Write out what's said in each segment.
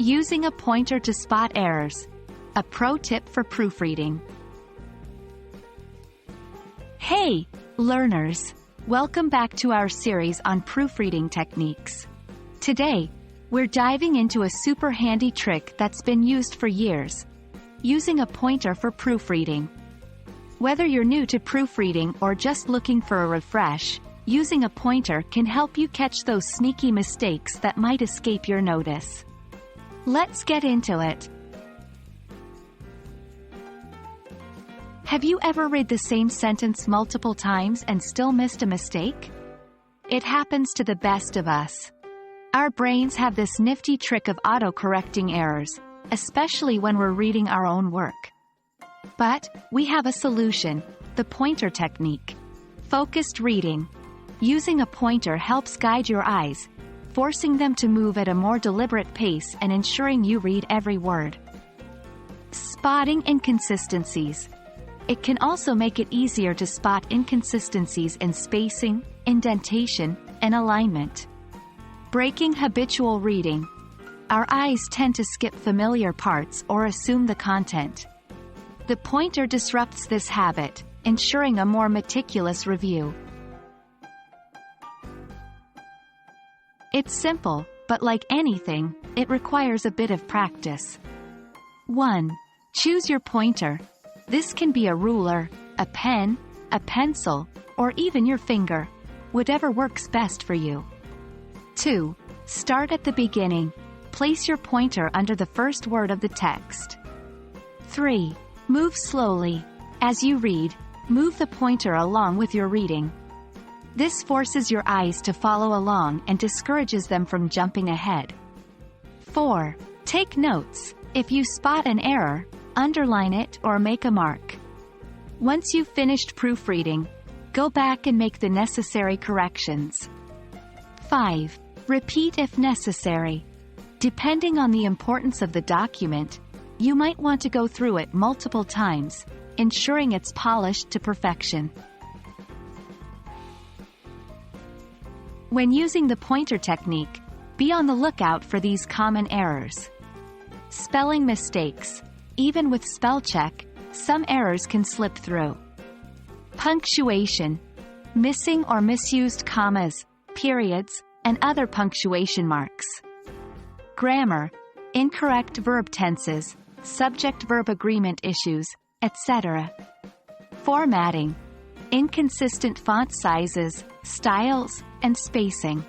Using a pointer to spot errors. A pro tip for proofreading. Hey, learners! Welcome back to our series on proofreading techniques. Today, we're diving into a super handy trick that's been used for years. Using a pointer for proofreading. Whether you're new to proofreading or just looking for a refresh, using a pointer can help you catch those sneaky mistakes that might escape your notice. Let's get into it. Have you ever read the same sentence multiple times and still missed a mistake? It happens to the best of us. Our brains have this nifty trick of auto-correcting errors, especially when we're reading our own work. But we have a solution: the pointer technique. Focused reading. Using a pointer helps guide your eyes, forcing them to move at a more deliberate pace and ensuring you read every word. Spotting inconsistencies. It can also make it easier to spot inconsistencies in spacing, indentation, and alignment. Breaking habitual reading. Our eyes tend to skip familiar parts or assume the content. The pointer disrupts this habit, ensuring a more meticulous review. It's simple, but like anything, it requires a bit of practice. 1. Choose your pointer. This can be a ruler, a pen, a pencil, or even your finger, whatever works best for you. 2. Start at the beginning. Place your pointer under the first word of the text. 3. Move slowly. As you read, move the pointer along with your reading. This forces your eyes to follow along and discourages them from jumping ahead. 4. Take notes. If you spot an error, underline it or make a mark. Once you've finished proofreading, go back and make the necessary corrections. 5. Repeat if necessary. Depending on the importance of the document, you might want to go through it multiple times, ensuring it's polished to perfection. When using the pointer technique, be on the lookout for these common errors. Spelling mistakes. Even with spell check, some errors can slip through. Punctuation. Missing or misused commas, periods, and other punctuation marks. Grammar. Incorrect verb tenses, subject-verb agreement issues, etc. Formatting. Inconsistent font sizes, styles, and spacing.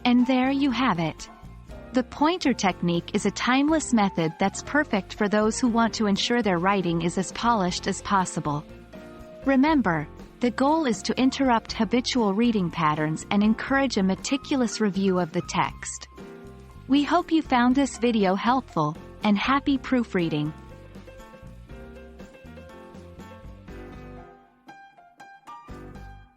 And there you have it. The pointer technique is a timeless method that's perfect for those who want to ensure their writing is as polished as possible. Remember, the goal is to interrupt habitual reading patterns and encourage a meticulous review of the text. We hope you found this video helpful, and happy proofreading!